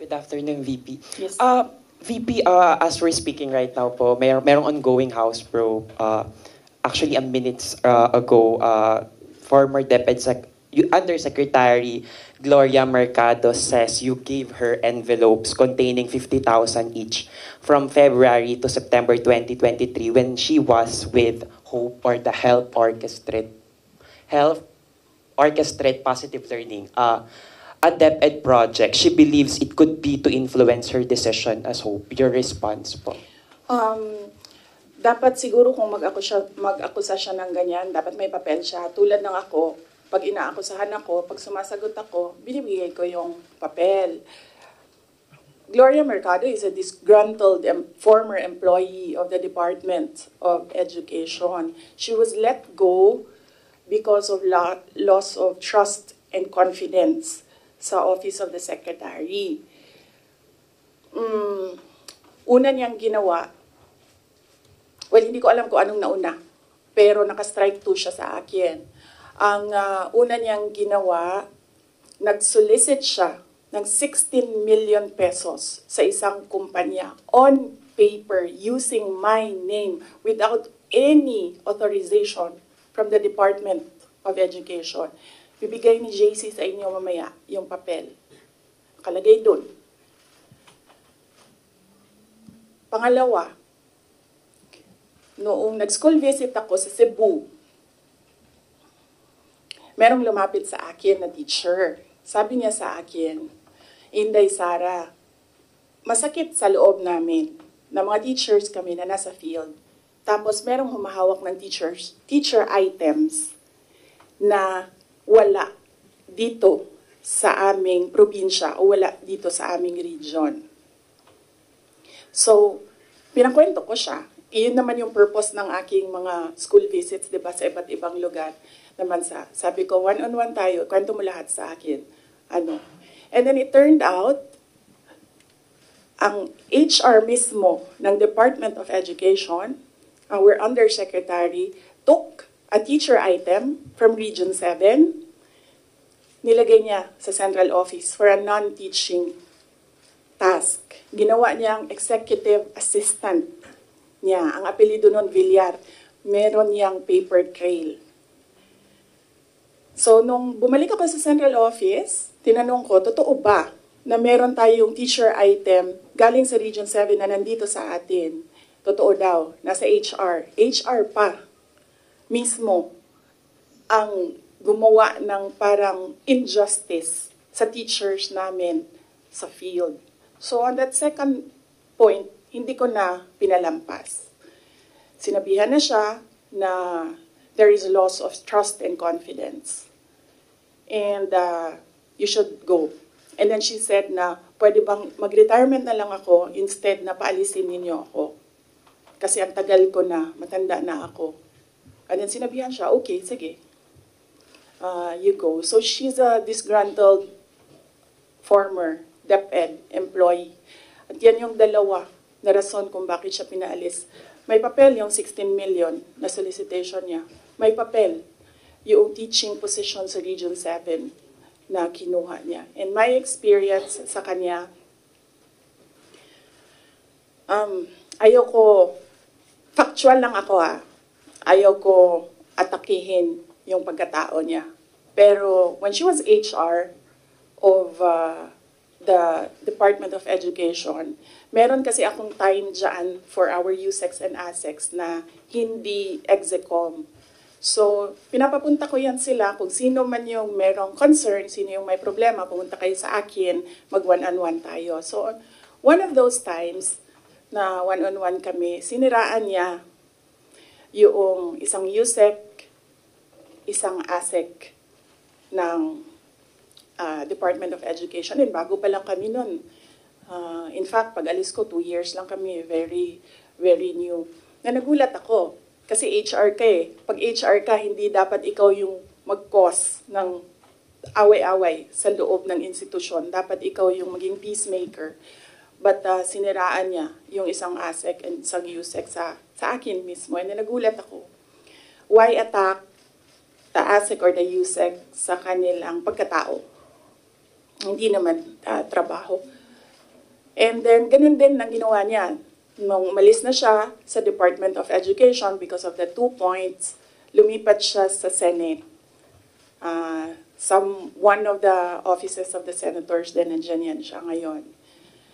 Good afternoon, VP. Yes. VP, as we're speaking right now po, merong ongoing House probe. Actually, minutes ago, former Undersecretary Gloria Mercado says you gave her envelopes containing 50,000 each from February to September 2023 when she was with HOPE, or the Health Orchestrate Positive Learning. A DepEd project. She believes it could be to influence her decision as HOPE. Your response po? Dapat siguro kung mag-akusa siya ng ganyan, dapat may papel siya. Tulad ng ako, pag inaakusahan ako, pag sumasagot ako, binibigay ko yung papel. Gloria Mercado is a disgruntled former employee of the Department of Education. She was let go because of loss of trust and confidence sa Office of the Secretary. Una niyang ginawa, well, hindi ko alam kung anong nauna, pero naka-strike 2 siya sa akin. Ang una niyang ginawa, nag-solicit siya ng 16 million pesos sa isang kumpanya on paper using my name without any authorization from the Department of Education. Bibigay ni JC sa inyo mamaya yung papel. Kalagay dun. Pangalawa, noong nag-school visit ako sa Cebu, merong lumapit sa akin na teacher. Sabi niya sa akin, Inday Sara, masakit sa loob namin na mga teachers kami na nasa field. Tapos merong humahawak ng teacher items na wala dito sa aming probinsya o wala dito sa aming region. So, pinakwento ko siya. Iyon naman yung purpose ng aking mga school visits, di ba, sa iba't ibang lugar naman sa. Sabi ko, one-on-one tayo, kwento mo lahat sa akin. And then it turned out, ang HR mismo ng Department of Education, our Undersecretary, took a teacher item from Region 7, nilagay niya sa central office for a non-teaching task. Ginawa niyang executive assistant niya. Ang apelido nun, Villar. Meron niyang paper trail. So, nung bumalik ako sa central office, tinanong ko, totoo ba na meron tayong teacher item galing sa Region 7 na nandito sa atin? Totoo daw, nasa HR. HR pa mismo ang gumawa ng parang injustice sa teachers namin sa field. So on that second point, hindi ko na pinalampas. Sinabihan na siya na there is loss of trust and confidence. And you should go. And then she said na, pwede bang mag-retirement na lang ako instead na paalisin ninyo ako. Kasi ang tagal ko na, matanda na ako. And then sinabihan siya, okay, sige. You go. So she's a disgruntled former DepEd employee. At yan yung dalawa na rason kung bakit siya pinaalis. May papel yung 16 million na solicitation niya. May papel yung teaching position sa Region 7 na kinuha niya. And my experience sa kanya, ayoko, factual lang ako ayoko atakihin yung pagkatao niya. Pero when she was HR of the Department of Education, meron kasi akong time dyan for our USEX and ASEX na hindi execom. So, pinapapunta ko yan sila kung sino man yung merong concern, sino yung may problema, pumunta kayo sa akin, mag-one-on-one tayo. So, one of those times na one-on-one kami, siniraan niya yung isang USEC, isang ASEC ng Department of Education. And bago pa lang kami nun. In fact, pag alis ko, 2 years lang kami, very, very new. Na nagulat ako, kasi HR ka eh. Pag HR ka, hindi dapat ikaw yung mag-cause ng away-away sa loob ng institusyon. Dapat ikaw yung maging peacemaker. But siniraan niya yung isang ASEC and isang USEC sa akin mismo. And nagulat ako. Why attack the ASEC or the USEC sa kanilang pagkatao? Hindi naman trabaho. And then, ganun din ang ginawa niya. Nung umalis na siya sa Department of Education because of the 2 points, lumipat siya sa Senate. One of the offices of the senators, then nandiyan yan siya ngayon.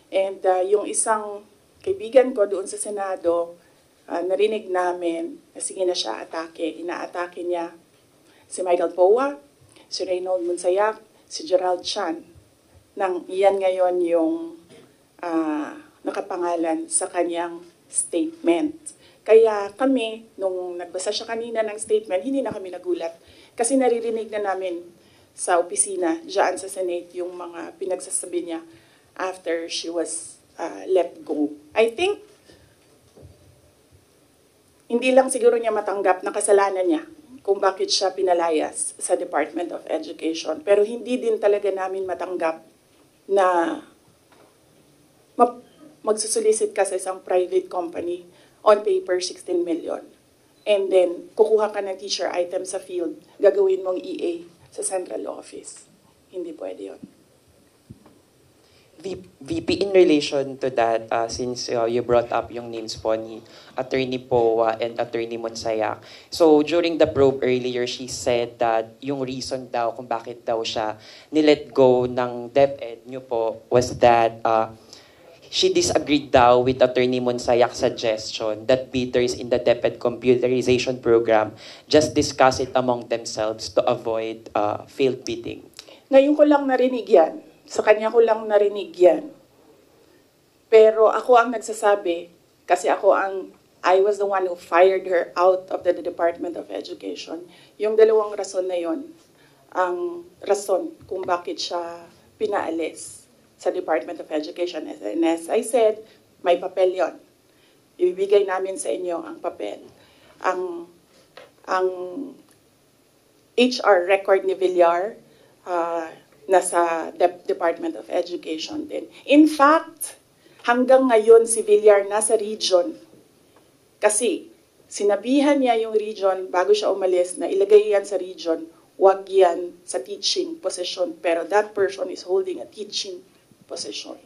And yung isang kaibigan ko doon sa Senado, narinig namin na sige na siya atake. Inaatake niya si Michael Poa, si Reynold Monsayak, si Gerald Chan. Iyan ngayon yung nakapangalan sa kanyang statement. Kaya kami, nung nagbasa siya kanina ng statement, hindi na kami nagulat. Kasi naririnig na namin sa opisina, dyan sa Senate, yung mga pinagsasabi niya after she was let go. I think, hindi lang siguro niya matanggap na kasalanan niya kung bakit siya pinalayas sa Department of Education. Pero hindi din talaga namin matanggap na magsusolicit ka sa isang private company on paper 16 million. And then, kukuha ka ng teacher item sa field, gagawin mong EA sa central office. Hindi pwede yun. VP, in relation to that, since you brought up yung names po ni Attorney Poa and Attorney Monsayak. So during the probe earlier, she said that yung reason daw kung bakit daw siya nilet go ng DepEd nyo po was that she disagreed daw with Attorney Monsayak's suggestion that bidders in the DepEd computerization program just discuss it among themselves to avoid failed bidding. Ngayon ko lang narinig yan. Sa kanya ko lang narinig yan. Pero ako ang nagsasabi, kasi I was the one who fired her out of the Department of Education. Yung dalawang rason na yon, ang rason kung bakit siya pinaalis sa Department of Education. And as I said, may papel yon. Ibibigay namin sa inyo ang papel. Ang HR record ni Villar, nasa Department of Education din. In fact, hanggang ngayon si Villar nasa region. Kasi sinabihan niya yung region bago siya umalis na ilagay yan sa region, wag yan sa teaching position. Pero that person is holding a teaching position.